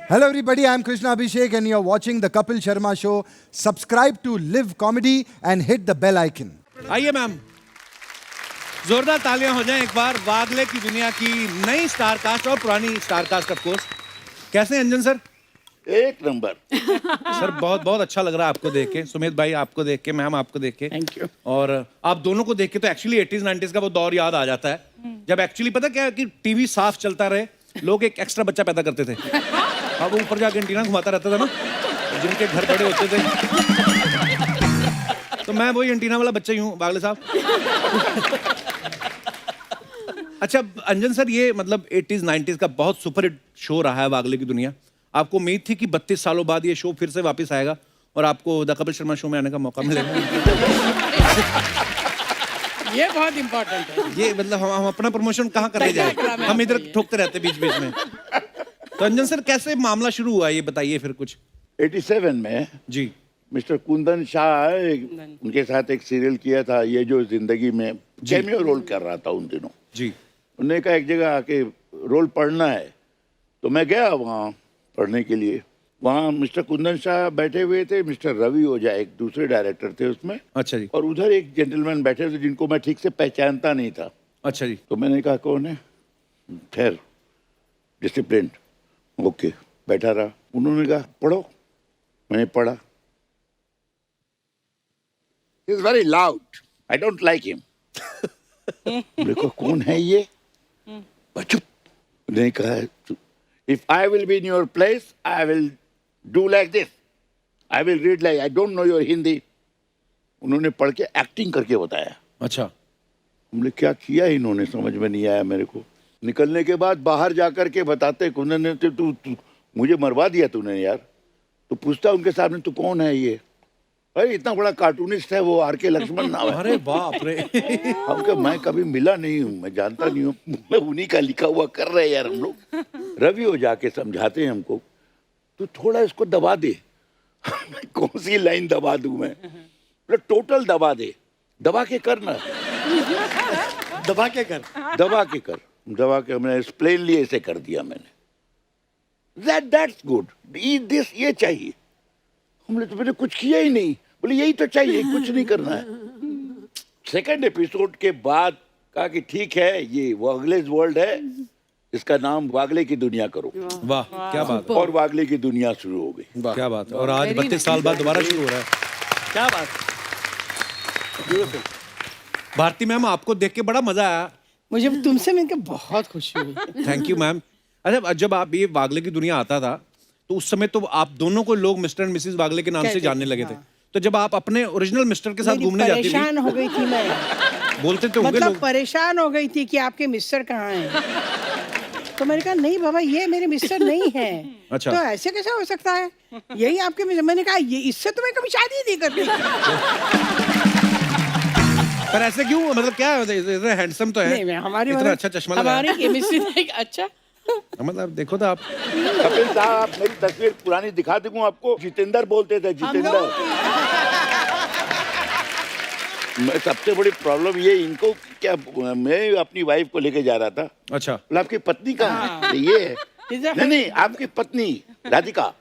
Hello everybody, I'm Krishna Abhishek and you're watching the Kapil Sharma Show. Subscribe to Live Comedy and hit the bell icon. आइए ma'am, जोरदार तालियां हो जाएं एक बार वागले की दुनिया की नई स्टार कास्ट और पुरानी स्टार कास्ट ऑफ कोर्स। कैसे हैं अंजन सर? एक नंबर। सर बहुत बहुत अच्छा लग रहा है आपको देख के, सुमित भाई आपको देख के, मैम आपको देख के। Thank you. और आप दोनों को देख के तो एक्चुअली 80s 90s का वो दौर याद आ जाता है जब एक्चुअली पता क्या है कि टीवी साफ चलता रहे, लोग एक एक्स्ट्रा बच्चा पैदा करते थे। अब वो ऊपर जाके एंटीना घुमाता रहता था ना, जिनके घर बड़े होते थे। तो मैं वही एंटीना वाला बच्चा ही हूँ वागले साहब। अच्छा अंजन सर, ये मतलब 80s 90s का बहुत सुपरहिट शो रहा है वागले की दुनिया। आपको उम्मीद थी कि 32 सालों बाद ये शो फिर से वापस आएगा और आपको द कपिल शर्मा शो में आने का मौका मिलेगा? ये बहुत इम्पोर्टेंट है। ये मतलब हम अपना प्रमोशन कहाँ करने जाए, हम इधर ठोकते रहते बीच बीच में। तो अंजन सर कैसे मामला शुरू हुआ ये बताइए फिर कुछ। 87 में जी मिस्टर कुंदन शाह उनके साथ एक सीरियल किया था, ये जो जिंदगी में कैमियो रोल कर रहा था उन दिनों। जी उन्होंने कहा एक जगह आके रोल पढ़ना है, तो मैं गया वहाँ पढ़ने के लिए। वहाँ मिस्टर कुंदन शाह बैठे हुए थे, मिस्टर रवि ओझा एक दूसरे डायरेक्टर थे उसमें, अच्छा जी, और उधर एक जेंटलमैन बैठे थे जिनको मैं ठीक से पहचानता नहीं था। अच्छा जी। तो मैंने कहा कौन है? ठहर, डिसिप्लिन। ओके, बैठा रहा। उन्होंने कहा पढ़ो, मैंने पढ़ा। He is very loud. I don't like him. देखो कौन है ये? चुप। उन्होंने कहा if I will be in your place, I will do like this. I will read like I don't know your Hindi. उन्होंने पढ़ के एक्टिंग करके बताया। अच्छा, हमने क्या किया इन्होंने, समझ में नहीं आया मेरे को। निकलने के बाद बाहर जाकर के बताते कुंदन ने, तू मुझे मरवा दिया तूने यार। तो पूछता उनके सामने तू कौन है ये? अरे इतना बड़ा कार्टूनिस्ट है वो, आर के लक्ष्मण नाम है। अरे बाप रे। हम क्या, मैं कभी मिला नहीं हूँ, मैं जानता नहीं हूँ, मैं उन्हीं का लिखा हुआ कर रहे हैं यार हम लोग। रवि हो जाके समझाते हैं हमको, तू थोड़ा इसको दबा दे। कौन सी लाइन दबा दूं मैं? टोटल दबा दे, दबा के करना। दबा के कर। दबा के कर, दबा के। हमने प्लेनली ऐसे कर दिया मैंने। That's good. दिस ये चाहिए। हमने तो मैंने कुछ किया ही नहीं, बोले यही तो चाहिए, कुछ नहीं करना है। सेकंड एपिसोड के बाद कहा कि ठीक है ये वागले's वर्ल्ड है, इसका नाम वागले की दुनिया करो। वाह क्या बात है। और वागले की दुनिया शुरू हो गई। क्या बात है। और आज 32 साल बाद दोबारा शुरू हो रहा है। क्या बात। भारती मैम आपको देख के बड़ा मजा आया। मुझे तुमसे मिलकर बहुत खुशी हुई। Thank you ma'am. अच्छा जब आप ये वागले की दुनिया आता था तो उस समय तो आप दोनों को लोग मिस्टर एंड मिसेस वागले के नाम से जानने लगे थे। तो जब आप अपने ओरिजिनल मिस्टर के साथ घूमने जाती थी, परेशान हो गई थी मैं। बोलते तो होंगे मतलब लोग। परेशान हो गई थी कि आपके मिस्टर कहाँ हैं। तो मैंने कहा नहीं बाबा ये मेरे मिस्टर नहीं है। अच्छा। तो ऐसे कैसे हो सकता है, यही आपके मिस्टर। मैंने कहा ये इससे तो मैं कभी शादी नहीं करती। पर ऐसे क्यों, मतलब क्या है, इतना हैंडसम तो है, नहीं हमारी इतना अच्छा चश्मा लगाया। हमारी केमिस्ट्री अच्छा। मतलब देखो तो आप। कपिल साहब मेरी तस्वीर पुरानी दिखा दूं आपको। जितेंद्र बोलते थे, जितेंद्र। मैं सबसे बड़ी प्रॉब्लम ये, इनको क्या, मैं अपनी वाइफ को लेके जा रहा था। अच्छा, बोला आपकी पत्नी कहाँ है? ये है। नहीं आपकी पत्नी राधिका।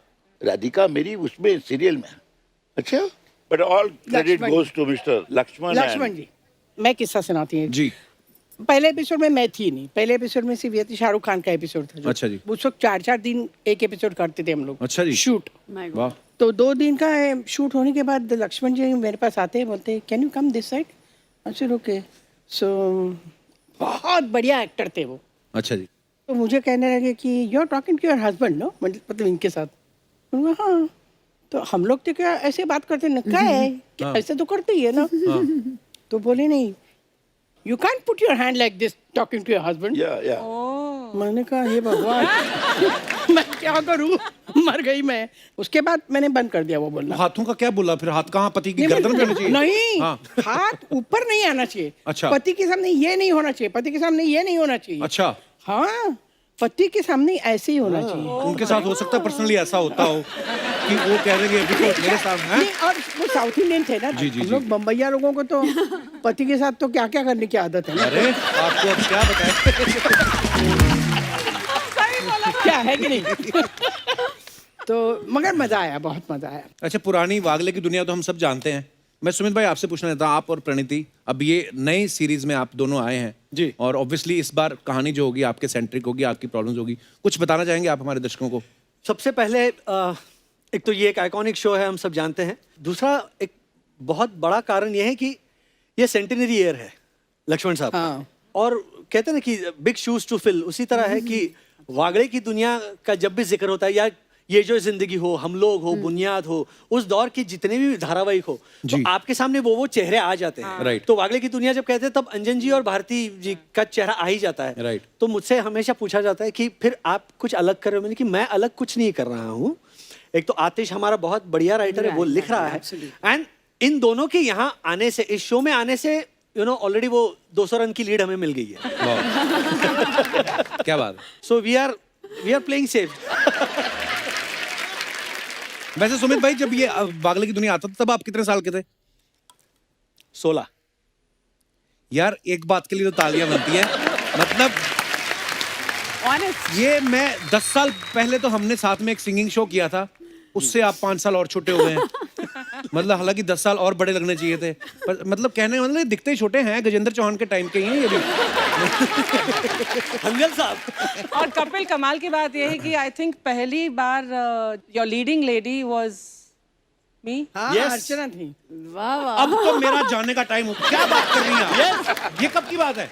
राधिका मेरी उसमें सीरियल में। अच्छा, but all credit goes to mister Laxman ji. मैं किस्सा सुनाती हूँ जी। पहले एपिसोड में मैं थी नहीं, पहले एपिसोड में सिर्फ ये थी, शाहरुख खान का एपिसोड था। अच्छा जी। उस वक्त 4-4 दिन एक एपिसोड करते थे हम लोग। अच्छा जी। शूट। वाह। तो 2 दिन का शूट होने के बाद लक्ष्मण जी मेरे पास आते हैं, बोलते हैं can you come this side. अच्छा ओके। सो बहुत बढ़िया एक्टर थे वो। अच्छा जी। तो मुझे कहने लगे कि you are talking to your husband no, मतलब इनके साथ। मैंने कहा हाँ। तो हम लोग तो क्या ऐसे बात करते ना, क्या है कि ऐसे तो करते ही है ना। तो बोले नहीं, you can put your hand like this talking to your husband. या मैंने कहा हे भगवान। मैं क्या करूं, मर गई मैं। उसके बाद मैंने बंद कर दिया वो बोलना। हाथों का क्या बोला फिर? हाथ कहाँ, पति की गर्दन पे होना चाहिए? नहीं हाँ। हाथ ऊपर नहीं आना चाहिए। अच्छा। पति के सामने ये नहीं होना चाहिए, पति के सामने ये नहीं होना चाहिए। अच्छा। हाँ पति के सामने ऐसे ही होना चाहिए। उनके साथ हो सकता है पर्सनली ऐसा होता हो कि वो कह रहे हैं कि मेरे सामने। नहीं, और वो साउथ इंडियन थे ना। जी, जी, हम लोग बम्बैया लोगों को तो पति के साथ तो क्या क्या करने की आदत है ना। अरे आपको अब क्या बताएं। क्या है कि नहीं। तो मगर मजा आया, बहुत मजा आया। अच्छा, पुरानी वागले की दुनिया तो हम सब जानते हैं। मैं सुमित भाई आपसे पूछना चाहता हूँ, आप और प्रणीति अब ये नई सीरीज में आप दोनों आए हैं जी। और ऑब्वियसली इस बार कहानी जो होगी आपके सेंट्रिक होगी, आपकी प्रॉब्लम्स होगी। कुछ बताना चाहेंगे आप हमारे दर्शकों को? सबसे पहले एक तो ये एक आइकॉनिक शो है, हम सब जानते हैं। दूसरा एक बहुत बड़ा कारण ये है कि ये सेंटिनरी ईयर है लक्ष्मण साहब का। हाँ। और कहते हैं ना कि बिग शूज टू फिल, उसी तरह है कि वागड़े की दुनिया का जब भी जिक्र होता है, या ये जो जिंदगी हो, हम लोग हो, बुनियाद हो, उस दौर के जितने भी धारावाहिक हो, तो आपके सामने वो चेहरे आ जाते हैं। राइट। तो वागड़े की दुनिया जब कहते हैं तब अंजन जी और भारती जी का चेहरा आ ही जाता है। राइट। तो मुझसे हमेशा पूछा जाता है कि फिर आप कुछ अलग कर रहे हो। मैंने कि मैं अलग कुछ नहीं कर रहा हूँ। एक तो आतिश हमारा बहुत बढ़िया राइटर है, वो लिख रहा है, एंड इन दोनों के यहाँ आने से, इस शो में आने से ऑलरेडी वो 200 रन की लीड हमें मिल गई है। क्या बात है। So we are playing safe. वैसे सुमित भाई, जब ये वागले की दुनिया आता था तब आप कितने साल के थे? 16। यार एक बात के लिए तो तालियां बनती हैं। मतलब ये मैं 10 साल पहले तो हमने साथ में एक सिंगिंग शो किया था, उससे आप 5 साल और छोटे हो गए हैं। मतलब हालांकि 10 साल और बड़े लगने चाहिए थे, पर मतलब कहने का मतलब ये दिखते ही छोटे हैं, गजेंद्र चौहान के टाइम के ही हैं ये भी। हंगल साहब। और कपिल, कमाल की बात यह है कि आई थिंक पहली बार your leading lady was me. Yes. Archana थी। अब तो मेरा जाने का टाइम हो। क्या बात कर रही हैं आप? ये कब की बात है?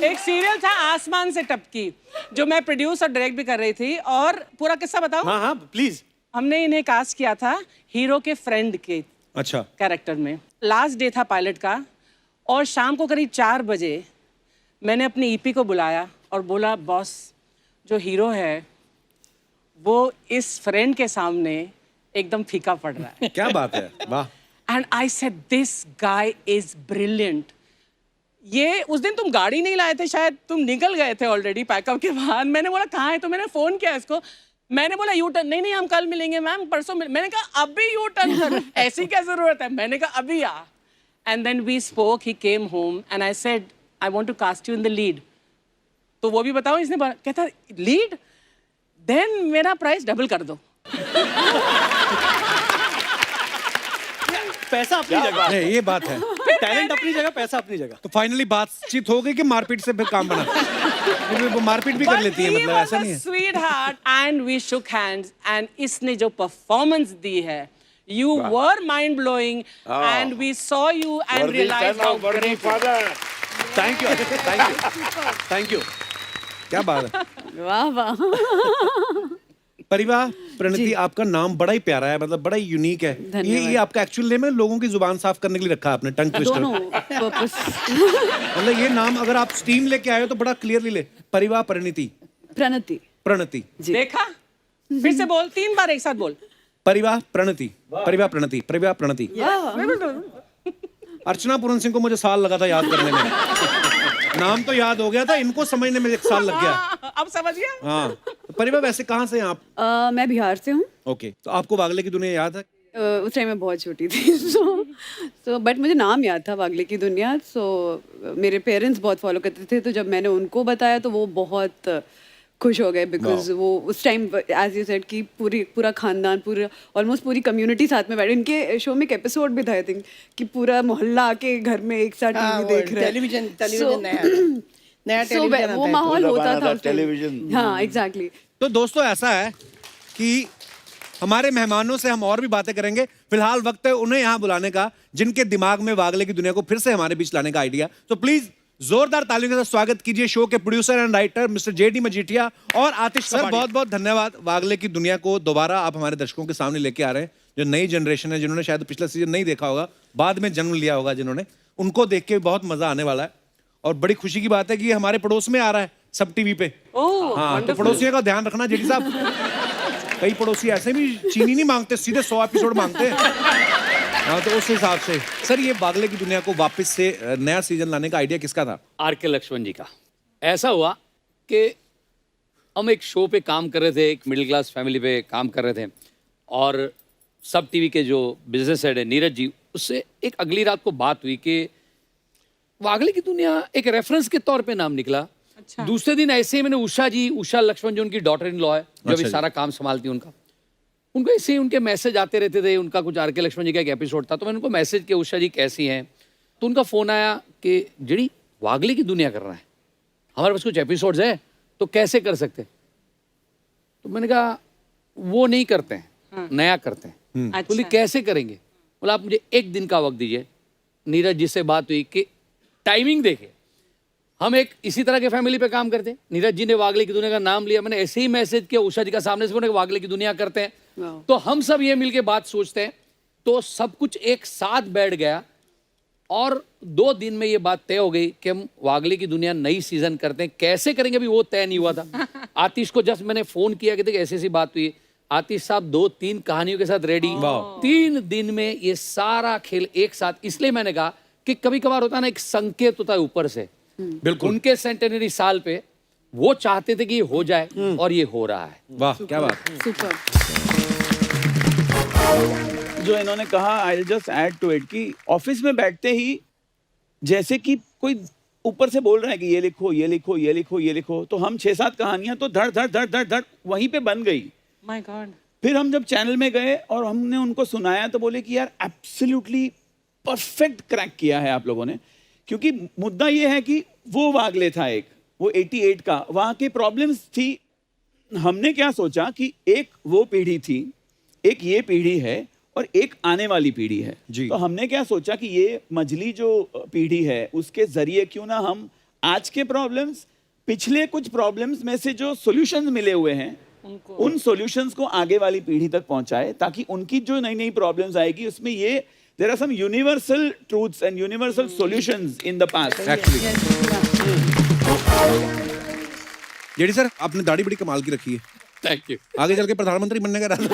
एक सीरियल था आसमान से टपकी, जो मैं प्रोड्यूस और डायरेक्ट भी कर रही थी। और पूरा किस्सा बताऊं? हाँ हाँ प्लीज। हमने इन्हें कास्ट किया था हीरो के फ्रेंड के अच्छा। कैरेक्टर में। लास्ट डे था पायलट का, और शाम को करीब 4 बजे मैंने अपनी ईपी को बुलाया और बोला, बॉस जो हीरो है वो इस फ्रेंड के सामने एकदम फीका पड़ रहा है। क्या बात है, वाह। And I said this guy is brilliant. ये उस दिन तुम गाड़ी नहीं लाए थे, शायद तुम निकल गए थे ऑलरेडी पैकअप के बाद। मैंने बोला कहाँ है, तो मैंने फोन किया इसको। मैंने बोला यू टर्न, नहीं हम कल मिलेंगे मैम, परसों मैंने कहा अभी यू टर्न कर, ऐसी क्या जरूरत है। मैंने कहा अभी आ। And then we spoke, he came home and I said I want to cast you in the lead. तो वो भी बताओ, इसने कहता लीड, देन मेरा प्राइस डबल कर दो। पैसा अपनी जगह, नहीं, ये बात है। टैलेंट अपनी जगह, पैसा अपनी जगह। तो फाइनली बातचीत हो गई कि मारपीट से फिर काम बना? वो मारपीट भी कर लेती है, मतलब ऐसा नहीं है। Sweet heart and we shook hands. And इसने जो परफॉर्मेंस दी है, you were mind blowing and we saw you and realise how great. Thank you, thank you, thank you. क्या बात है। वाह वाह। परिवार प्रणति, आपका नाम बड़ा ही प्यारा है, मतलब बड़ा ही यूनिक है। धन्यवाद। ये आपका एक्चुअल नेम है, लोगों की जुबान साफ करने के लिए रखा है आपने, टंग ट्विस्टर। दोनों पर्पस। मतलब ये नाम अगर आप स्टीम लेके आए हो तो बड़ा क्लियरली ले, परिवार परिणति, प्रणति। प्रणति। देखा, फिर से बोल, 3 बार एक साथ बोल। परिवार प्रणति, परिवार प्रणति, परिवार प्रणति। अर्चना पूरन सिंह को मुझे साल लगा था याद करने में। नाम तो याद हो गया था, इनको समझने में 1 साल लग गया। अब समझ गया। हाँ, तो परिवार वैसे कहाँ से हैं आप? मैं बिहार से हूँ। ओके, तो आपको वागले की दुनिया याद है? उस टाइम मैं बहुत छोटी थी। सो बट मुझे नाम याद था, वागले की दुनिया। सो मेरे पेरेंट्स बहुत फॉलो करते थे, तो जब मैंने उनको बताया तो वो बहुत खुश हो गए, बिकॉज वो उस टाइम एज यू सेड कि पूरा खानदान, पूरा ऑलमोस्ट पूरी कम्युनिटी साथ में बैठे। इनके शो में एक एपिसोड भी था आई थिंक, कि पूरा मोहल्ला आके घर में एक साथ टीवी देख रहे हैं। टेलीविजन नया So, टेलीविजन वो आता है। माहौल होता था उस time। टेलीविजन। हाँ एग्जैक्टली। तो दोस्तों ऐसा है कि हमारे मेहमानों से हम और भी बातें करेंगे। फिलहाल वक्त है उन्हें यहाँ बुलाने का जिनके दिमाग में वागले की दुनिया को फिर से हमारे बीच लाने का आइडिया। तो प्लीज जोरदार तालियों के साथ स्वागत कीजिए शो के producer and writer mister JD Majithia और आतिश। सर बहुत बहुत धन्यवाद। वागले की दुनिया को दोबारा आप हमारे दर्शकों के सामने लेके आ रहे हैं। जो नई जनरेशन है, जिन्होंने शायद पिछला सीजन नहीं देखा होगा, बाद में जन्म लिया होगा जिन्होंने, उनको देख के बहुत मजा आने वाला है। और बड़ी खुशी की बात है कि ये हमारे पड़ोस में आ रहा है सब टीवी पे। हाँ, तो पड़ोसियों का ध्यान रखना जेडी साहब। कई पड़ोसी ऐसे भी चीनी नहीं मांगते, सीधे 100 एपिसोड मांगते हैं। हाँ, तो उस हिसाब से सर, ये वागले की दुनिया को वापस से नया सीजन लाने का आइडिया किसका था? आर.के. लक्ष्मण जी का। ऐसा हुआ कि हम एक शो पे काम कर रहे थे, एक मिडिल क्लास फैमिली पे काम कर रहे थे, और सब टीवी के जो बिजनेस हेड है नीरज जी, उससे एक अगली रात को बात हुई कि वागले की दुनिया एक रेफरेंस के तौर पे नाम निकला। दूसरे दिन ऐसे ही मैंने उषा लक्ष्मण जो उनकी डॉटर इन लॉ है, जो अभी सारा काम संभालती है उनका, उनको ऐसे ही उनके मैसेज आते रहते थे। उनका कुछ आर के लक्ष्मण जी का एक एपिसोड था, तो मैंने उनको मैसेज किया, उषा जी कैसी हैं? तो उनका फ़ोन आया कि जिड़ी वागले की दुनिया कर रहा है, हमारे पास कुछ एपिसोड्स है तो कैसे कर सकते? तो मैंने कहा वो नहीं करते हैं, नया करते हैं। बोली कैसे करेंगे? बोला आप मुझे 1 दिन का वक्त दीजिए। नीरज जी से बात हुई कि टाइमिंग देखे, हम एक इसी तरह के फैमिली पे काम करते हैं। नीरज जी ने वागले की दुनिया का नाम लिया, मैंने ऐसे ही मैसेज किया उषा जी का सामने से, वागले की दुनिया करते हैं। तो हम सब ये मिलके बात सोचते हैं, तो सब कुछ एक साथ बैठ गया और 2 दिन में ये बात तय हो गई कि हम वागले की दुनिया नई सीजन करते हैं। कैसे करेंगे अभी वो तय नहीं हुआ था। आतिश को जस्ट मैंने फोन किया कि ऐसी ऐसी बात हुई। आतिश साहब 2-3 कहानियों के साथ रेडी। 3 दिन में ये सारा खेल एक साथ। इसलिए मैंने कहा कि कभी कभार होता है ना, एक संकेत होता है ऊपर से। बिल्कुल। उनके सेंटेनरी साल पे वो चाहते थे कि ये हो जाए और ये हो रहा है। वाह क्या बात। सुपर। जो इन्होंने कहा, I just add to it कि ऑफिस में बैठते ही जैसे कि कोई ऊपर से बोल रहा है कि ये लिखो ये लिखो ये लिखो ये लिखो, तो हम 6-7 कहानियां तो धड़ धड़ धड़ धड़ धड़ वहीं पे बन गई। My God. फिर हम जब चैनल में गए और हमने उनको सुनाया तो बोले कि यार एब्सोल्युटली परफेक्ट क्रैक किया है आप लोगों ने। क्योंकि मुद्दा ये है कि वो वागले था एक, वो 88 का, वहाँ की प्रॉब्लम्स थी। हमने क्या सोचा कि एक वो पीढ़ी थी, एक ये पीढ़ी है और एक आने वाली पीढ़ी है जी। तो हमने क्या सोचा कि ये मजली जो पीढ़ी है उसके जरिए क्यों ना हम आज के प्रॉब्लम्स, पिछले कुछ प्रॉब्लम्स में से जो सॉल्यूशंस मिले हुए हैं उन सॉल्यूशंस को आगे वाली पीढ़ी तक पहुंचाए, ताकि उनकी जो नई नई प्रॉब्लम्स आएगी उसमें ये there are some universal truths and universal solutions in the past. JD sir, आपने दाढ़ी बड़ी कमाल की रखी है। Thank you. आगे चल के प्रधानमंत्री बनने का इरादा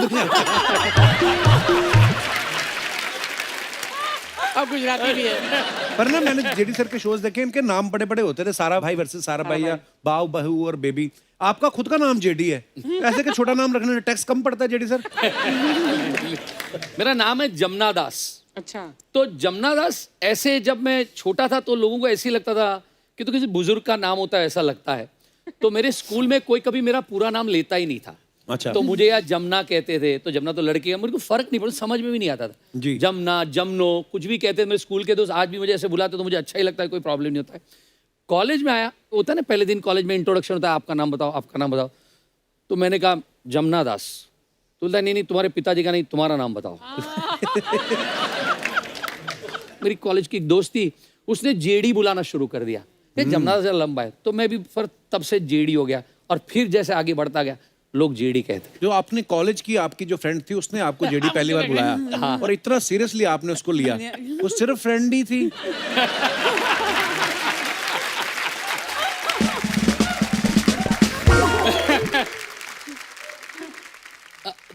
अब गुजराती भी है। पर ना मैंने जेडी सर के शोज देखे, इनके नाम बड़े बड़े होते थे, सारा भाई वर्सेस सारा भाई या बाऊ बहू और बेबी। आपका खुद का नाम जेडी है, ऐसे के छोटा नाम रखने में टैक्स कम पड़ता है जेडी सर? मेरा नाम है जमुना दास। अच्छा। तो जमुना दास ऐसे जब मैं छोटा था तो लोगों को ऐसे ही लगता था कि तो किसी बुजुर्ग का नाम होता है ऐसा लगता है। तो मेरे स्कूल में कोई कभी मेरा पूरा नाम लेता ही नहीं था। अच्छा। तो मुझे यार जमुना कहते थे, तो जमुना तो लड़की है, मुझे को फर्क नहीं पड़ता, समझ में भी नहीं आता था। जी। जमुना, जमनो, कुछ भी कहते थे। मेरे स्कूल के दोस्त आज भी मुझे ऐसे बुलाते तो मुझे अच्छा ही लगता है, कोई प्रॉब्लम नहीं होता है। कॉलेज में आया, होता है ना पहले दिन कॉलेज में इंट्रोडक्शन होता है, आपका नाम बताओ आपका नाम बताओ। तो मैंने कहा जमुना दास। तो बोलता नहीं नहीं तुम्हारे पिताजी का नहीं, तुम्हारा नाम बताओ। मेरी कॉलेज की एक दोस्त थी, उसने जेडी बुलाना शुरू कर दिया। ये जमुना दास लंबा है, तो मैं भी फिर तब से जेडी हो गया। और फिर जैसे आगे बढ़ता गया लोग जेडी कहते। जो आपने कॉलेज की आपकी जो फ्रेंड थी उसने आपको जेडी पहली बार बुलाया और इतना सीरियसली आपने उसको लिया, वो सिर्फ फ्रेंड ही थी?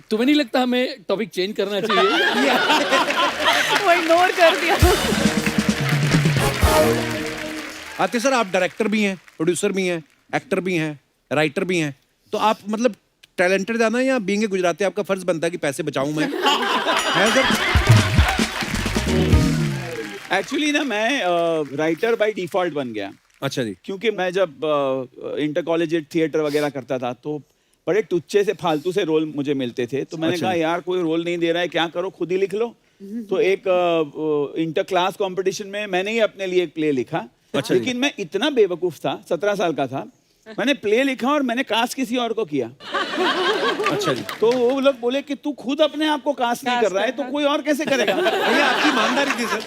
तुम्हें नहीं लगता हमें टॉपिक चेंज करना चाहिए? वो इग्नोर कर दिया। आते सर, आप डायरेक्टर भी हैं, प्रोड्यूसर भी हैं, एक्टर भी हैं, राइटर भी हैं, तो आप मतलब टैलेंटेड ज्यादा है या बीइंग ए गुजराती आपका फर्ज बनता है कि पैसे बचाऊं मैं? है सर? एक्चुअली ना मैं राइटर बाय डिफॉल्ट बन गया। अच्छा जी। क्योंकि मैं जब इंटर कॉलेजिएट थिएटर वगैरह करता था तो बड़े टुच्चे से फालतू से रोल मुझे मिलते थे। तो मैंने कहा यार कोई रोल नहीं दे रहा है, क्या करो खुद ही लिख लो। तो एक इंटर क्लास कंपटीशन में मैंने ही अपने लिए एक प्ले लिखा। लेकिन मैं इतना बेवकूफ था, 17 साल का था, मैंने प्ले लिखा और मैंने कास्ट किसी और को किया। अच्छा जी। तो वो लोग बोले कि तू खुद अपने आप को कास्ट नहीं कर रहा है तो कोई और कैसे करेगा? ये आपकी ईमानदारी थी सर।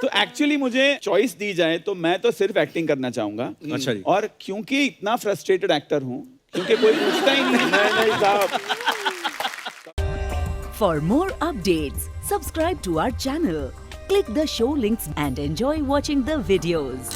तो एक्चुअली मुझे चॉइस दी जाए तो मैं तो सिर्फ एक्टिंग करना चाहूंगा। अच्छा जी। और क्योंकि इतना फ्रस्ट्रेटेड एक्टर हूँ, क्योंकि कोई पूछता ही नहीं साहब। For more updates, subscribe to our channel, click the show links and enjoy watching the videos.